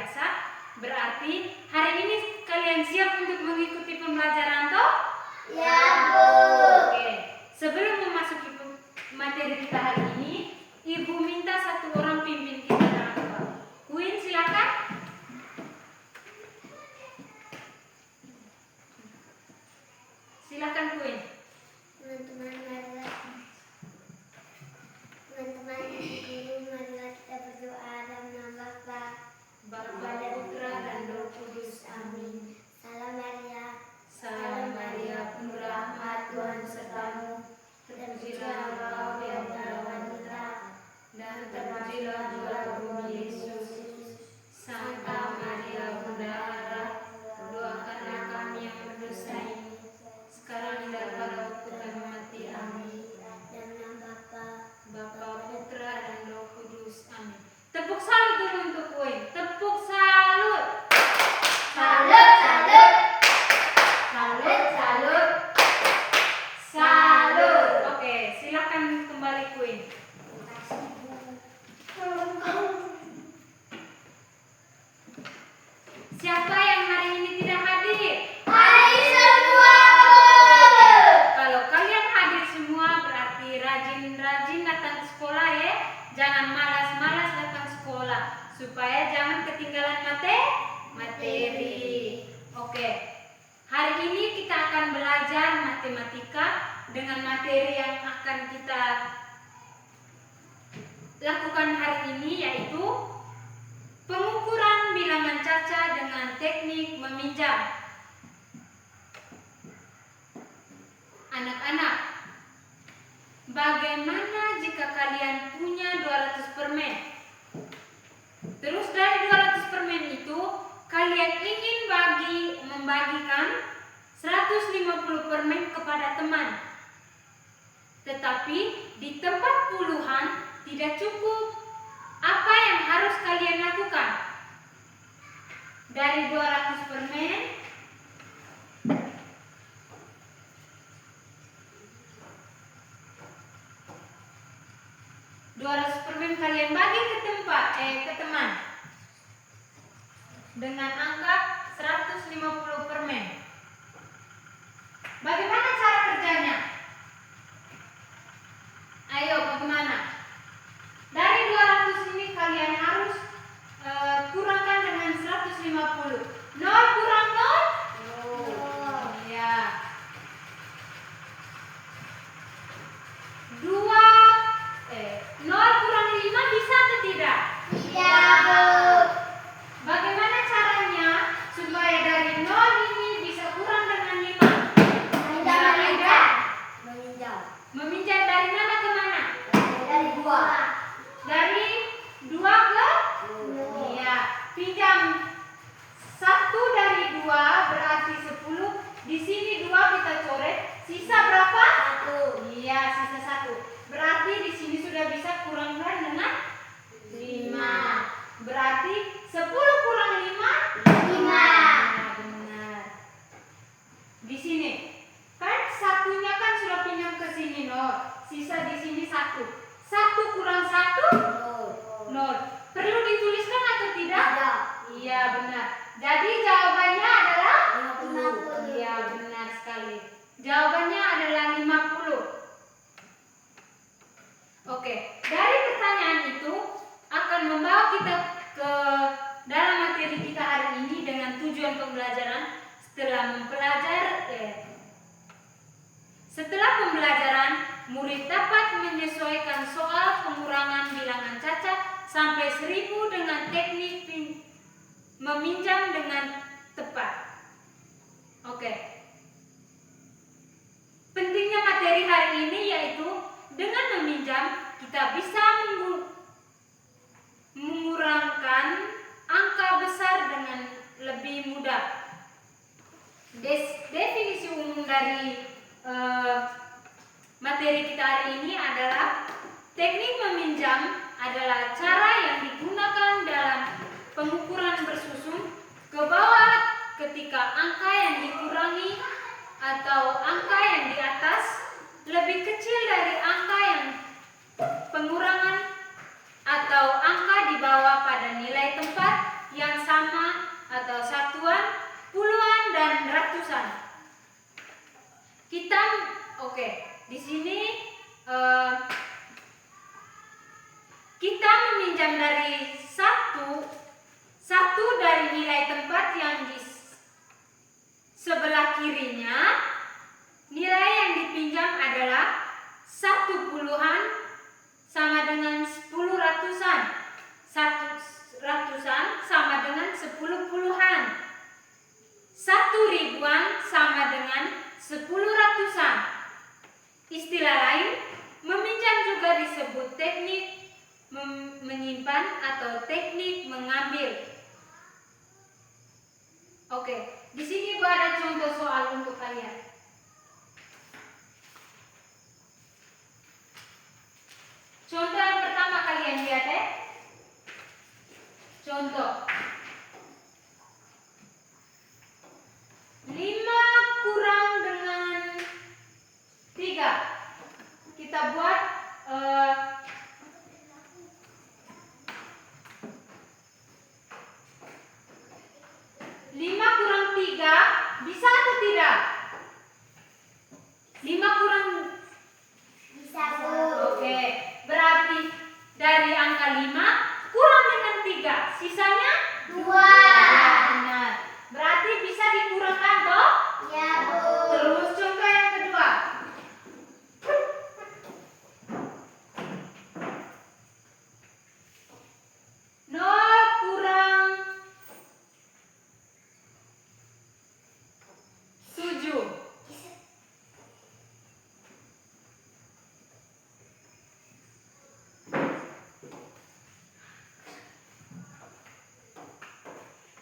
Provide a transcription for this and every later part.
biasa. Berarti hari ini kalian siap untuk mengikuti pembelajaran toh? Ya, Bu. Oke, sebelum memasuki materi kita hari ini, Ibu minta satu orang pimpin kita dalam doa. Queen, silakan. Silakan Queen. Teman-teman ibu, marilah kita berdoa dalam nama Bapa, Putra, dan Roh Kudus. Amin. Salam Maria. Salam Maria, penuh rahmat, Tuhan sertamu. Terpujilah engkau di antara wanita, dan terpujilah buah tubuhmu Yesus. Santa Maria, Bunda Allah, doakanlah kami yang berdosa ini, sekarang dan pada waktu kami mati. Amin. Dalam nama Bapa, Putra, dan Roh Kudus. Amin. Tepuk salut dulu untuk Queen. Tepuk salut. Salut, salut. Salut, salut. Salut. Oke, silakan kembali Queen. Siapa yang hari ini tidak hadir? Hai semua. Kalau kalian hadir semua berarti rajin-rajin datang ke sekolah ya. Jangan malas-malas datang sekolah supaya jangan ketinggalan materi. Oke. Hari ini kita akan belajar matematika dengan materi yang akan kita lakukan hari ini yaitu pengukuran bilangan caca dengan teknik meminjam. Anak-anak, bagaimana jika kalian punya 200 permen? Terus dari 200 permen itu kalian ingin membagikan 150 permen kepada teman. Tetapi di tempat puluhan tidak cukup. Apa yang harus kalian lakukan? Dari 200 permen, kalian bagi ke teman dengan angka 150 permen. Bagaimana cara kerjanya? Ayo, bagaimana? Dari 200 ini kalian harus kurangkan dengan 150. 0 kurang 0? Ya. 0 kurang 5 bisa atau tidak? Iya, Bu. Bagaimana caranya supaya dari 0 ini bisa kurang dengan 5? Meminjam dari mana ke mana? Dari 2. Dari 2 ke? Iya. Pinjam 1 dari 2 berarti 10. Di sini 2 kita coret. Sisa berapa? 1. Iya, sisa 1. Berarti di sini sudah bisa kurangkan dengan 5. Berarti 10 kurang 5? 5. Nah, benar. Di sini kan satunya kan sudah pinjam ke sini 0. Sisa di sini 1. 1 kurang 1? 0. Perlu dituliskan atau tidak? Tidak. Iya, benar. Jadi jawabannya adalah 50. Iya, benar sekali. Jawabannya adalah 50. Oke, dari pertanyaan itu akan membawa kita ke dalam materi kita hari ini dengan tujuan pembelajaran. Setelah pembelajaran, murid dapat menyesuaikan soal pengurangan bilangan caca sampai 1000 dengan teknik meminjam dengan tepat. Oke. Pentingnya materi hari ini yaitu dengan meminjam kita bisa mengurangkan angka besar dengan lebih mudah. Definisi umum dari materi kita hari ini adalah teknik meminjam adalah cara yang digunakan dalam pengukuran bersusun ke bawah ketika angka yang dikurangi atau angka yang di atas lebih kecil dari angka yang pengurangan atau angka di bawah pada nilai tempat yang sama mengambil. Oke, di sini Ibu ada contoh soal untuk kalian. Contoh yang pertama kalian lihat ya. Contoh 5 kurang dengan 3. Kita buat 5 kurang 3 bisa atau tidak? 5 kurang Bisa, Bu. Oke, berarti dari angka 5 kurang dengan 3, sisanya 2. benar. Berarti bisa dikurangkan toh? Ya, Bu. Terus contoh yang kedua. 0 kurang 7.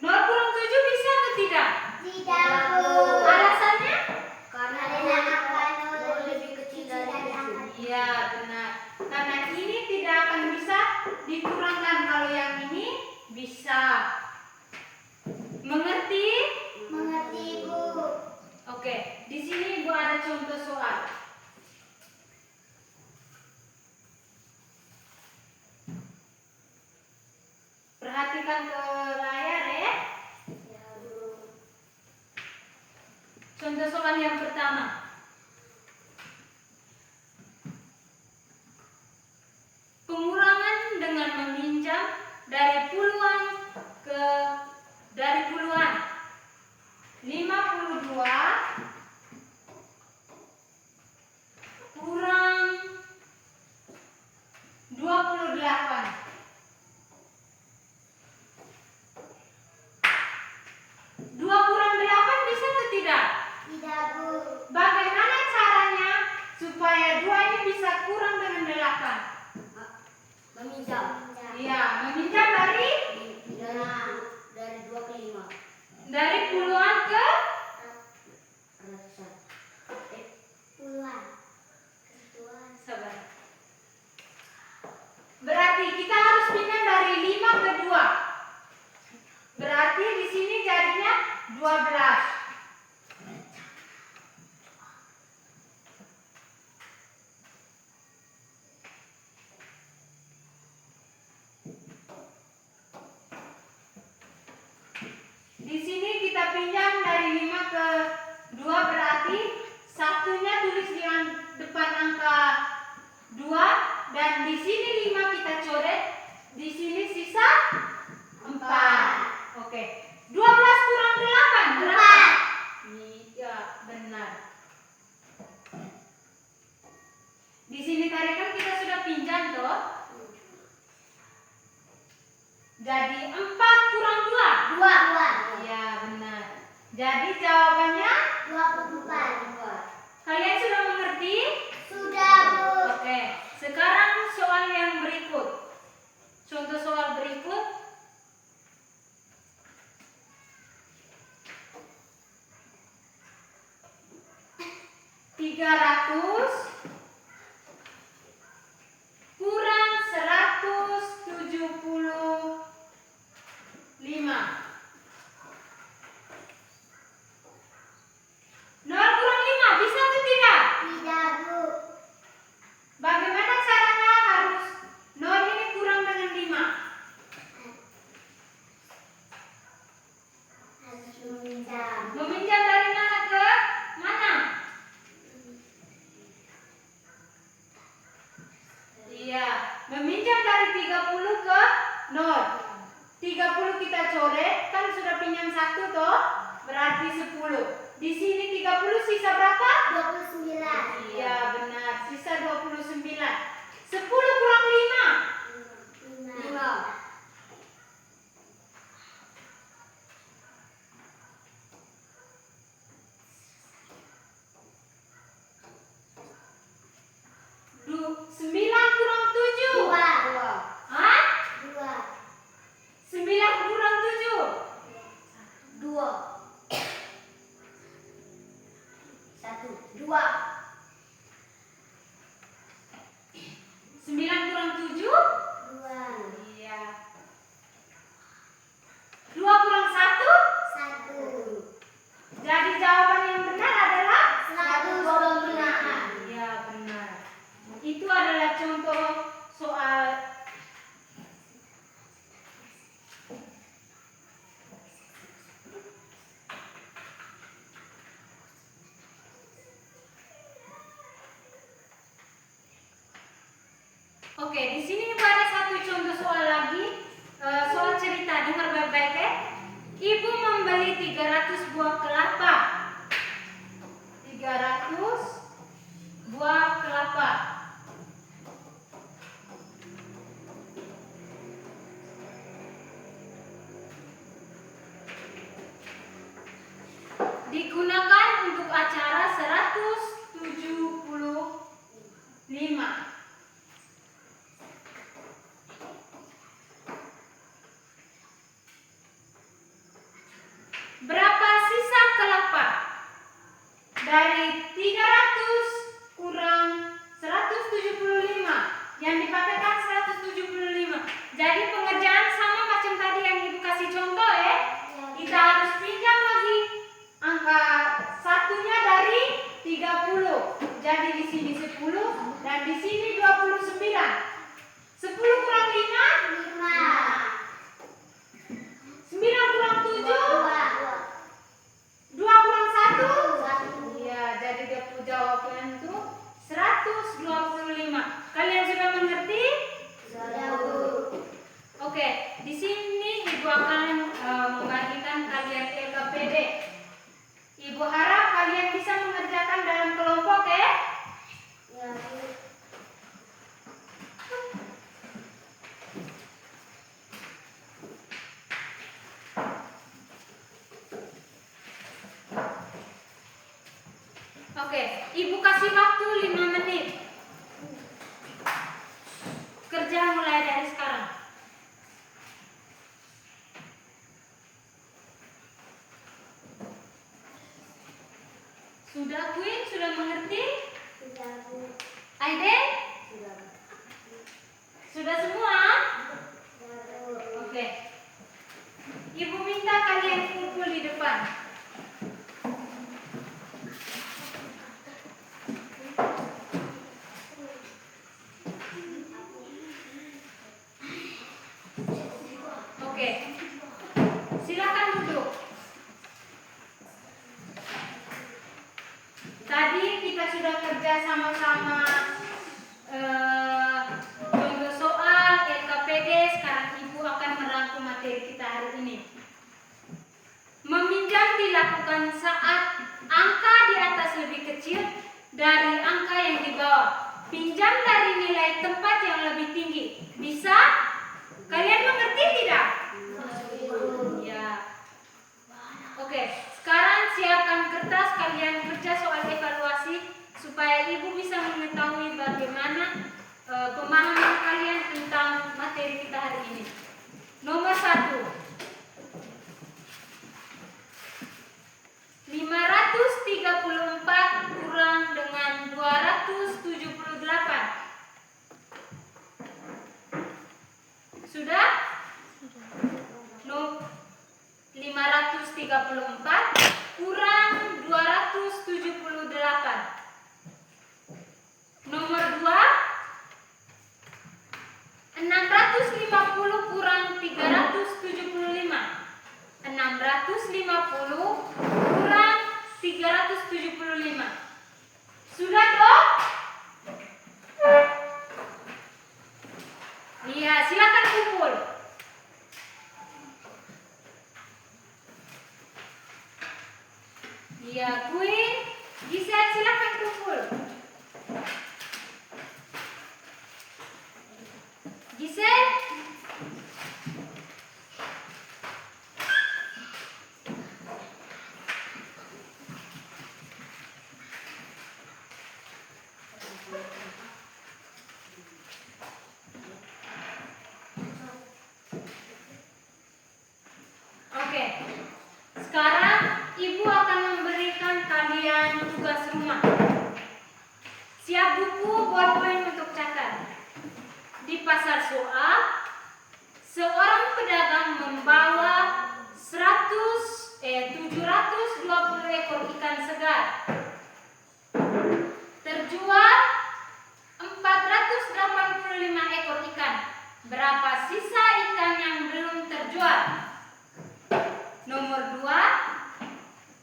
Nol kurang 7 bisa atau tidak? Tidak, Bu. Alasannya? Karena angka 0 lebih kecil dari angka 7. Iya, benar. Karena ini tidak akan bisa dikurangkan, kalau yang ini bisa. Mengerti? Mengerti, Bu. Oke, di sini Ibu ada contoh soal. Perhatikan ke layar ya. Ya, Bu. Contoh soal yang pertama. Pengurangan dengan meminjam dari puluhan ke dari puluhan. 52 kurang 28. 2 kurang 8 bisa atau tidak? Tidak, Bu. Bagaimana caranya supaya 2 ini bisa kurang dengan 8? Meminjam Iya, meminjam dari dari 2 ke 5 dari puluhan ke ratusan. Puluhan. sabar. Berarti kita harus pindah dari 5 ke 2. Berarti di sini jadinya 12. Di sini kita pinjam dari 5 ke 2, berarti satunya tulis di depan angka 2 dan di sini 5 kita coret, di sini sisa 4. Oke. 12 kurang 8 berapa? Iya, benar. Di sini tadi kan kita sudah pinjam toh. Jadi 4 kurang 2. 2. Iya, benar. Jadi jawabannya 24. kalian sudah mengerti? Sudah, Bu. Oke, sekarang soal yang berikut. Contoh soal berikut. Tiga ratus kurang 175. 0 kurang 5 bisa atau tidak? Tidak, Bu. Bagaimana caranya harus 0 ini kurang dengan 5? Harus meminjam. Meminjam dari mana ke mana? Iya, meminjam dari 30 ke 0. 30 kita coret, kan sudah pinjam 1 toh, berarti 10. Di sini 30 sisa berapa? 29. Iya, benar, sisa 29. 10 kurang 5. 5. Sembilan kurang 7. 2. Hah? 2. 9 dari 300 kurang 175. Yang dipakai kan 175. Jadi pengerjaan sama macam tadi yang Ibu kasih contoh ya. Kita harus pinjam lagi angka satunya dari 30. Jadi di sini 10 dan di sini 29. 10 kurang 5, 9 kurang 7, 2 kurang 1. Iya, jadi dia jawabannya itu 125. Kalian sudah mengerti? Oke, di sini Ibu akan membagikan kalian LKPD. Ibu harap kalian bisa mengerjakan dalam kelompok ya. Oke, Ibu kasih waktu 5 menit. Kerja mulai dari sekarang. Sudah Queen? Sudah mengerti? Aiden? Sudah semua? Oke. Ibu minta kalian kumpul di depan. Oke. Silakan duduk. Tadi kita sudah kerja sama-sama contoh soal LKPD. Sekarang Ibu akan merangkum materi kita hari ini. Meminjam dilakukan saat angka di atas lebih kecil dari angka yang di bawah. Pinjam dari nilai tempat yang lebih tinggi. Bisa? Kalian mengerti tidak? Ya. Oke, sekarang siapkan kertas, kalian kerja soal evaluasi supaya Ibu bisa mengetahui bagaimana pemahaman kalian tentang materi kita hari ini. Nomor 1. 534 kurang dengan 278. Sudah? No. 534 kurang 278. Nomor 2. 650 kurang 375. 650 kurang 375. Sudah dong? Iya, silakan kumpul. Iya, Queen, Giselle silakan kumpul. Giselle? Oke. Sekarang Ibu akan memberikan kalian tugas rumah. Siap buku, bolpen untuk catat. Di pasar soal, seorang pedagang membawa 720 ekor ikan segar. Terjual 485 ekor ikan. Berapa sisa ikan yang belum terjual? Nomor 2.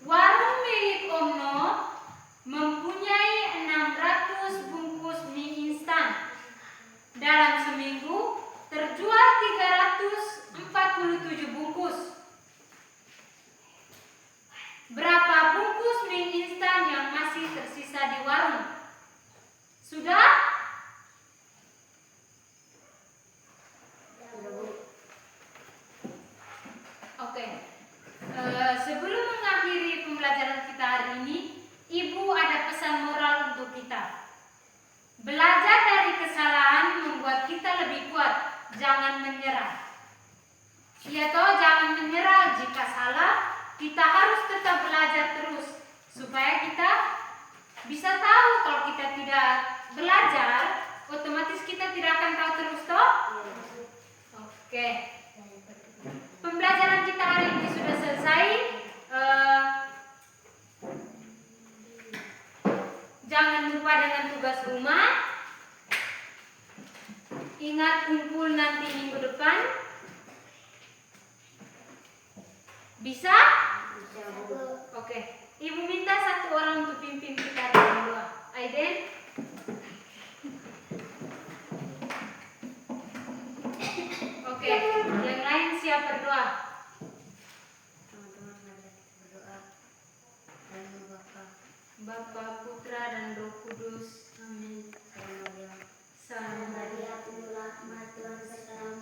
Warung milik Om No mempunyai 600 bungkus mie instan. Dalam seminggu terjual 347 bungkus. Berapa bungkus mie instan yang masih tersisa di warung? Sudah? Oke. Sebelum mengakhiri pembelajaran kita hari ini, Ibu ada pesan moral untuk kita. Belajar dari kesalahan membuat kita lebih kuat. Jangan menyerah. Iya toh, jangan menyerah. Jika salah, kita harus tetap belajar terus supaya kita bisa tahu. Kalau kita tidak belajar, otomatis kita tidak akan tahu terus toh. Oke. Pembelajaran kita hari ini sudah selesai. Jangan lupa dengan tugas rumah. Ingat kumpul nanti minggu depan. Bisa? Oke. Ibu minta satu orang untuk pimpin kita dalam doa. Aiden? Oke. Yang lain siap berdoa? Teman-teman mari berdoa. Dan Bapa, Bapa, Putra, dan Roh Kudus. Amin. Salam Maria. Salam Maria penuh rahmat Tuhan sertamu.